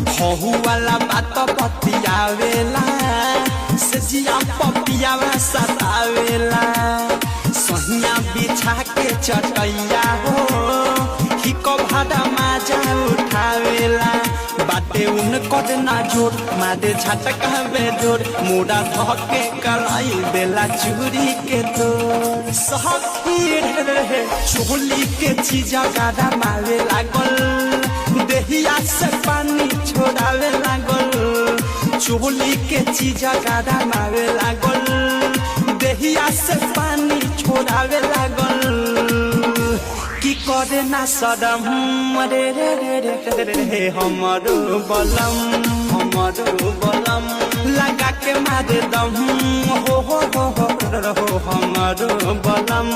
हहु वाला बात पतियावेला सजिया पपियावा सतावेला सहिया बिछा के चटैया हो हिको भाड़ा माजा उठावेला बाटे उनकर ना जोर मारे झटका बेजोर मुड़ा धके कराई बेला चूरी के तोर सखी रे चोली के चीजा गाड़ा मारे लागल देहिया से पानी छोड़ावे लागल चोली के चीजा गाड़ा मारे लागल देहिया से पानी छोड़ावे लागल की करे ना सदम रे रे रे रे रे हमारो बलम लगा के मारे दम हो हमारो बलम।